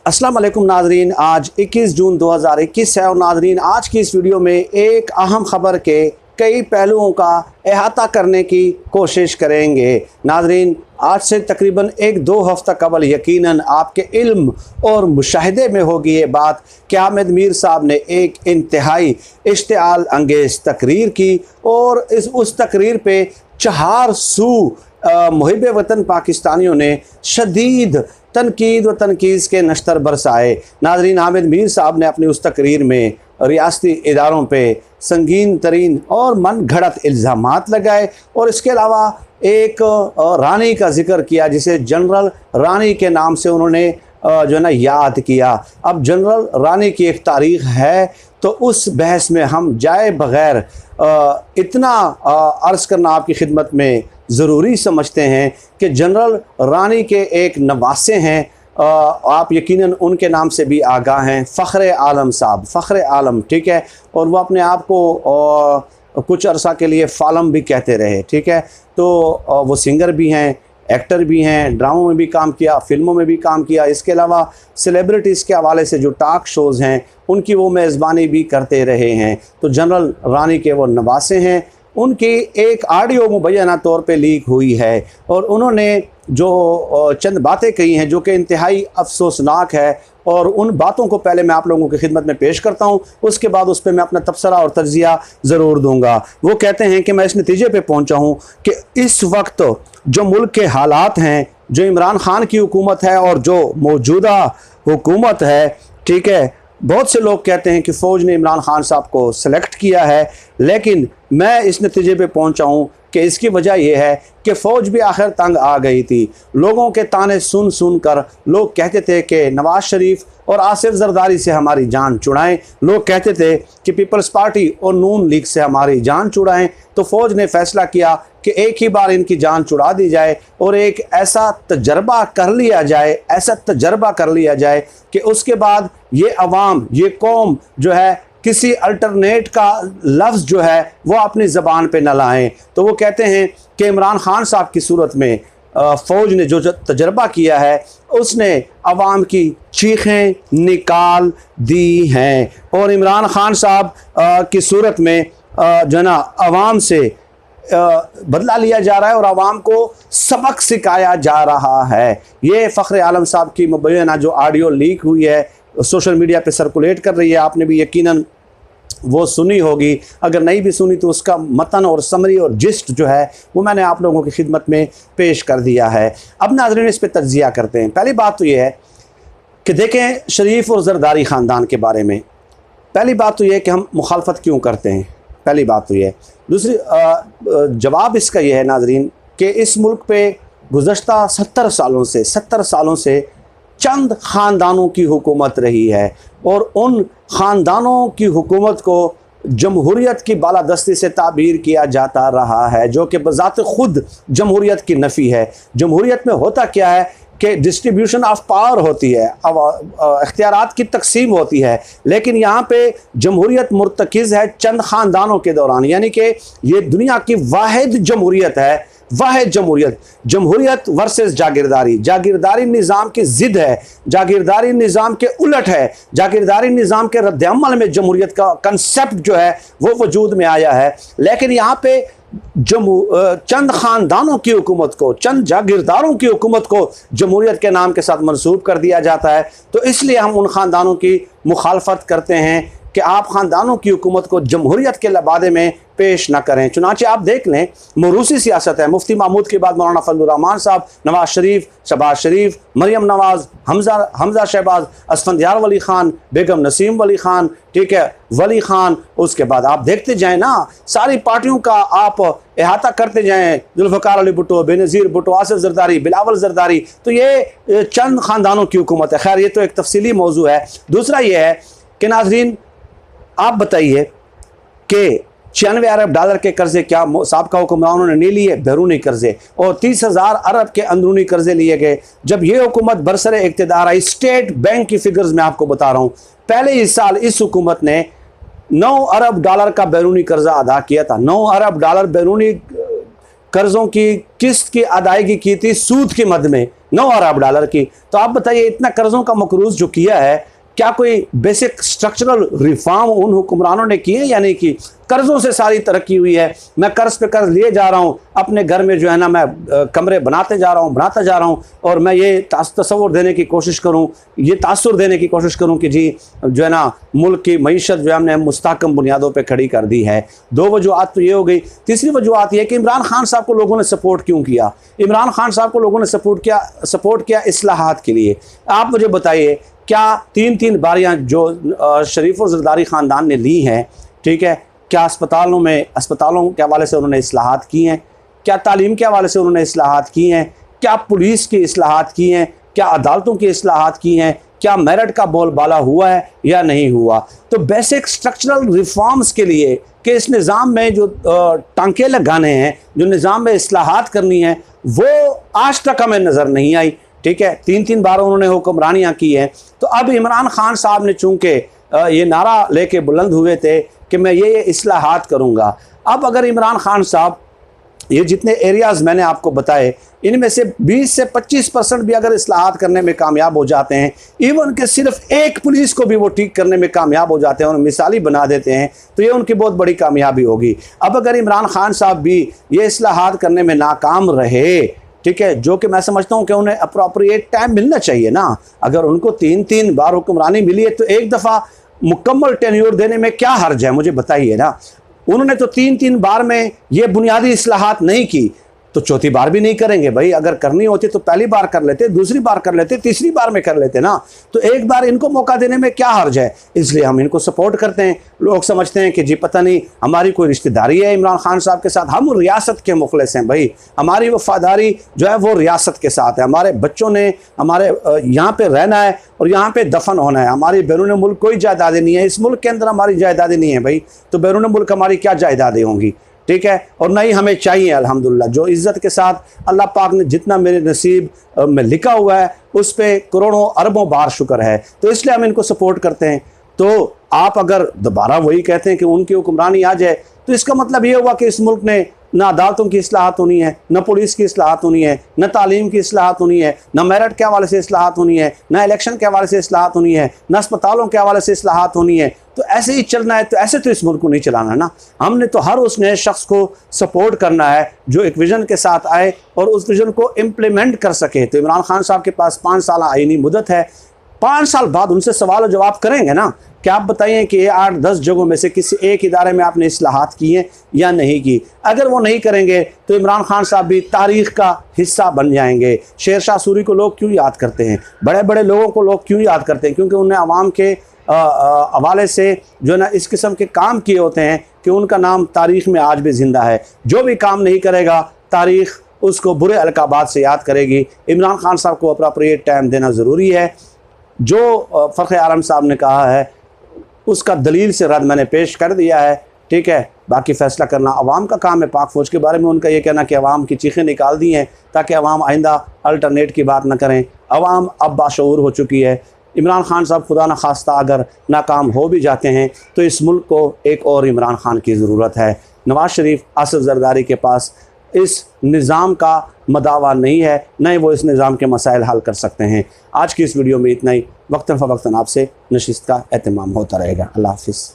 अस्सलाम वालेकुम नाजरीन, आज 21 जून 2021 है और नाजरीन आज की इस वीडियो में एक अहम खबर के कई पहलुओं का अहाता करने की कोशिश करेंगे। नाजरीन आज से तकरीबन 1-2 हफ्ता कबल यकीनन आपके इल्म और मुशाहिदे में होगी ये बात कि हामिद मीर साहब ने एक इंतहाई इश्तिआल अंगेज़ तकरीर की और उस तकरीर पे 400 मुहिब वतन पाकिस्तानियों ने शदीद तनकीद व तनकीज़ के नश्तर बरसाए। नाजरीन हामिद मीर साहब ने अपनी उस तकरीर में रियासती इदारों पे संगीन तरीन और मन घड़त इल्ज़ामात लगाए और इसके अलावा एक रानी का जिक्र किया जिसे जनरल रानी के नाम से उन्होंने जो है ना याद किया। अब जनरल रानी की एक तारीख़ है तो उस बहस में हम जाए बग़ैर इतना अर्ज़ करना आपकी खिदमत में ज़रूरी समझते हैं कि जनरल रानी के एक नवासे हैं, आप यकीनन उनके नाम से भी आगाह हैं, फ़ख्र आलम साहब, फ़ख्र आलम, ठीक है। और वो अपने आप को कुछ अरसा के लिए फ़ालम भी कहते रहे, ठीक है। तो वो सिंगर भी हैं, एक्टर भी हैं, ड्रामों में भी काम किया, फ़िल्मों में भी काम किया। इसके अलावा सेलिब्रिटीज़ के हवाले से जो टॉक शोज़ हैं उनकी वो मेज़बानी भी करते रहे हैं। तो जनरल रानी के वो नवासे हैं। उनकी एक ऑडियो मुबैना तौर पे लीक हुई है और उन्होंने जो चंद बातें कही हैं जो कि इंतहाई अफसोसनाक है और उन बातों को पहले मैं आप लोगों की खिदमत में पेश करता हूं, उसके बाद उस पर मैं अपना तबसरा और तज्जिया ज़रूर दूंगा। वो कहते हैं कि मैं इस नतीजे पे पहुंचा हूं कि इस वक्त जो मुल्क के हालात हैं, जो इमरान खान की हुकूमत है और जो मौजूदा हुकूमत है, ठीक है, बहुत से लोग कहते हैं कि फ़ौज ने इमरान खान साहब को सेलेक्ट किया है, लेकिन मैं इस नतीजे पे पहुंचा हूं कि इसकी वजह यह है कि फ़ौज भी आखिर तंग आ गई थी। लोगों के ताने सुन सुन कर लोग कहते थे कि नवाज शरीफ और आसिफ जरदारी से हमारी जान छुड़ाएं, लोग कहते थे कि पीपल्स पार्टी और नून लीग से हमारी जान छुड़ाएं। तो फ़ौज ने फ़ैसला किया कि एक ही बार इनकी जान छुड़ा दी जाए और एक ऐसा तजर्बा कर लिया जाए कि उसके बाद ये अवाम, ये कौम जो है किसी अल्टरनेट का लफ्ज़ जो है वो अपनी ज़बान पे न लाएं। तो वो कहते हैं कि इमरान खान साहब की सूरत में फ़ौज ने जो तजर्बा किया है उसने अवाम की चीखें निकाल दी हैं और इमरान खान साहब की सूरत में जो है ना अवाम से बदला लिया जा रहा है और आवाम को सबक सिखाया जा रहा है। ये फ़ख्र आलम साहब की मुबैना जो ऑडियो लीक हुई है सोशल मीडिया पे सर्कुलेट कर रही है, आपने भी यकीनन वो सुनी होगी, अगर नहीं भी सुनी तो उसका मतन और समरी और जिस्ट जो है वो मैंने आप लोगों की खिदमत में पेश कर दिया है। अब नाज़रीन इस पर तज्जिया करते हैं। पहली बात तो ये है कि देखें शरीफ और ज़रदारी ख़ानदान के बारे में, पहली बात तो ये है कि हम मुखालफत क्यों करते हैं, पहली बात तो ये है। दूसरी जवाब इसका ये है नाज़रीन कि इस मुल्क पे गुज़श्ता 70 सालों से चंद ख़ानदानों की हुकूमत रही है और उन ख़ानदानों की हुकूमत को जमहूरियत की बालादस्ती से ताबीर किया जाता रहा है, जो कि बज़ात ख़ुद जमहूरियत की नफ़ी है। जमहूरियत में होता क्या है कि डिस्ट्रीब्यूशन ऑफ पावर होती है, इख्तियारात की तकसीम होती है, लेकिन यहाँ पे जमहूरियत मुर्तकिज़ है चंद ख़ानदानों के दौरान, यानी कि ये दुनिया की वाहिद जमहूरियत है, वाहिद जमहूरियत वर्सेस जागीरदारी निज़ाम की ज़िद है, जागीरदारी निज़ाम के उलट है, जागीरदारी निज़ाम के रद्द-ए-अमल में जमहूरियत का कंसेप्ट जो है वो वजूद में आया है। लेकिन यहाँ पे चंद ख़ानदानों की हुकूमत को, चंद जागीरदारों की हुकूमत को जमहूरियत के नाम के साथ मंसूब कर दिया जाता है। तो इसलिए हम उन ख़ानदानों की मुखालफत करते हैं कि आप ख़ानदानों की हुकूमत को जमहूरियत के लबादे में पेश ना करें। चुनांचे आप देख लें, मौरूसी सियासत है, मुफ्ती महमूद के बाद मौलाना फजलुर रहमान साहब, नवाज शरीफ, शहबाज शरीफ, मरियम नवाज, हमजा शहबाज, असफंदियार वली खान, बेगम नसीम वली खान, ठीक है, वली खान, उसके बाद आप देखते जाएँ ना, सारी पार्टियों का आप अहाता करते जाएँ, जुल्फ़िकार अली भुट्टो, बेनज़ीर भुट्टो, आसिफ जरदारी, बिलावल जरदारी, तो ये चंद ख़ानदानों की हुकूमत है। खैर ये तो एक तफसीली मौजू है। दूसरा ये है कि नाज़रीन आप बताइए कि 96 अरब डॉलर के कर्जे क्या साबका हुक्मरानों ने नहीं लिए, बैरूनी कर्जे, और 30,000 अरब के अंदरूनी कर्जे लिए गए। जब ये हुकूमत बरसरे इक़्तिदार आई, स्टेट बैंक की फिगर्स मैं आपको बता रहा हूँ, पहले इस साल इस हुकूमत ने 9 अरब डॉलर का बैरूनी कर्जा अदा किया था। 9 अरब डॉलर बैरूनी कर्ज़ों की किस्त की अदायगी की थी सूद की मद में, 9 अरब डॉलर की। तो आप बताइए इतना कर्ज़ों का मकरूज़ जो किया है, क्या कोई बेसिक स्ट्रक्चरल रिफॉर्म उन हुक्मरानों ने किए या नहीं की? कर्ज़ों से सारी तरक्की हुई है। मैं कर्ज़ पे कर्ज़ लिए जा रहा हूँ, अपने घर में जो है ना मैं कमरे बनाता जा रहा हूँ और मैं ये तसव्वुर देने की कोशिश करूँ, ये तासुर देने की कोशिश करूँ कि जी जो है ना मुल्क की मईशत जो है हमने मुस्तहकम बुनियादों पे खड़ी कर दी है। 2 वजूहत तो ये हो गई। तीसरी वजूहत ये कि इमरान खान साहब को लोगों ने सपोर्ट क्यों किया? इमरान खान साहब को लोगों ने सपोर्ट किया इस्लाहात के लिए। आप मुझे बताइए, क्या 3 बारियां जो शरीफ और जरदारी ख़ानदान ने ली हैं, ठीक है, क्या अस्पतालों के हवाले से उन्होंने इस्लाहात की हैं? क्या तालीम के हवाले से उन्होंने इस्लाहात की हैं? क्या पुलिस की इस्लाहात की हैं? क्या अदालतों की इस्लाहात की हैं? क्या मेरिट का बोलबाला हुआ है या नहीं हुआ? तो बेसिक स्ट्रक्चरल रिफॉर्म्स के लिए कि इस निज़ाम में जो टांके लगाने हैं, जो निज़ाम में इस्लाहात करनी है, वो आज तक हमें नज़र नहीं आई। ठीक है, 3 बार उन्होंने हुक्मरानियाँ की हैं। तो अब इमरान खान साहब ने चूँकि ये नारा लेके बुलंद हुए थे कि मैं ये इस्लाहात करूँगा। अब अगर इमरान खान साहब ये जितने एरियाज़ मैंने आपको बताए, इनमें से 20 से 25% भी अगर इस्लाहात करने में कामयाब हो जाते हैं, इवन कि सिर्फ एक पुलिस को भी वो ठीक करने में कामयाब हो जाते हैं और मिसाली बना देते हैं, तो ये उनकी बहुत बड़ी कामयाबी होगी। अब अगर इमरान खान साहब भी ये इस्लाहात करने में नाकाम रहे, ठीक है, जो कि मैं समझता हूँ कि उन्हें अप्रोप्रिएट टाइम मिलना चाहिए ना। अगर उनको 3 बार हुक्मरानी मिली है तो एक दफ़ा मुकम्मल टेन्योर देने में क्या हर्ज है, मुझे बताइए ना। उन्होंने तो 3 बार में ये बुनियादी इस्लाहात नहीं की, तो चौथी बार भी नहीं करेंगे भाई। अगर करनी होती तो पहली बार कर लेते, दूसरी बार कर लेते, तीसरी बार में कर लेते ना। तो एक बार इनको मौका देने में क्या हर्ज है, इसलिए हम इनको सपोर्ट करते हैं। लोग समझते हैं कि जी पता नहीं हमारी कोई रिश्तेदारी है इमरान खान साहब के साथ, हम रियासत के मुखलिस हैं भाई, हमारी वफादारी जो है वो रियासत के साथ है। हमारे बच्चों ने हमारे यहाँ पर रहना है और यहाँ पर दफन होना है। हमारी बैरून मुल्क कोई जायदादें नहीं है, इस मुल्क के अंदर हमारी जायदादें नहीं है भाई, तो बैरून मुल्क हमारी क्या जायदादें होंगी, ठीक है। और नहीं हमें चाहिए अल्हम्दुलिल्लाह जो इज़्ज़त के साथ अल्लाह पाक ने जितना मेरे नसीब में लिखा हुआ है उस पे करोड़ों अरबों बार शुक्र है, तो इसलिए हम इनको सपोर्ट करते हैं। तो आप अगर दोबारा वही कहते हैं कि उनकी हुक्मरानी आ जाए, तो इसका मतलब ये हुआ कि इस मुल्क ने ना अदालतों की इस्लाहात होनी है, न पुलिस की इस्लाहात होनी है, न तालीम की इस्लाहात होनी है, न मेरिट के हवाले से इस्लाहात होनी है, न इलेक्शन के हवाले से इस्लाहात होनी है, न अस्पतालों के हवाले से इस्लाहात होनी है। तो ऐसे ही चलना है, तो ऐसे तो इस मुल्क को नहीं चलाना ना। हमने तो हर उस नए शख्स को सपोर्ट करना है जो एक विज़न के साथ आए और उस विज़न को इम्प्लीमेंट कर सके। तो इमरान खान साहब के पास 5 साल आईनी मुदत है, 5 साल बाद उनसे सवाल और जवाब करेंगे ना। क्या आप बताइए कि 8-10 जगहों में से किसी एक इदारे में आपने इस्लाहात की हैं या नहीं की? अगर वो नहीं करेंगे तो इमरान खान साहब भी तारीख़ का हिस्सा बन जाएंगे। शेर शाह सूरी को लोग क्यों याद करते हैं, बड़े बड़े लोगों को लोग क्यों याद करते हैं? क्योंकि उन्हें आवाम के हवाले से जो है ना इस किस्म के काम किए होते हैं कि उनका नाम तारीख़ में आज भी ज़िंदा है। जो भी काम नहीं करेगा तारीख़ उसको बुरे अलकाबात से याद करेगी। इमरान खान साहब को अप्रोप्रिएट टाइम देना ज़रूरी है। जो फ़ख्र आलम साहब ने कहा है उसका दलील से रद्द मैंने पेश कर दिया है, ठीक है। बाकी फ़ैसला करना अवाम का काम है। पाक फ़ौज के बारे में उनका ये कहना कि अवाम की चीखें निकाल दी हैं ताकि अवाम आइंदा अल्टरनेट की बात न करें। अवाम अब बाशऊर हो चुकी है। इमरान खान साहब खुदा न खास्ता अगर नाकाम हो भी जाते हैं तो इस मुल्क को एक और इमरान खान की ज़रूरत है। नवाज शरीफ, आसिफ ज़रदारी के पास इस निज़ाम का मदावा नहीं है, न ही वो इस निज़ाम के मसाइल हल कर सकते हैं। आज की इस वीडियो में इतना ही। वक्तन फ़वक्तन आपसे नशिस्त का एहतमाम होता रहेगा। अल्लाह हाफ़िज़।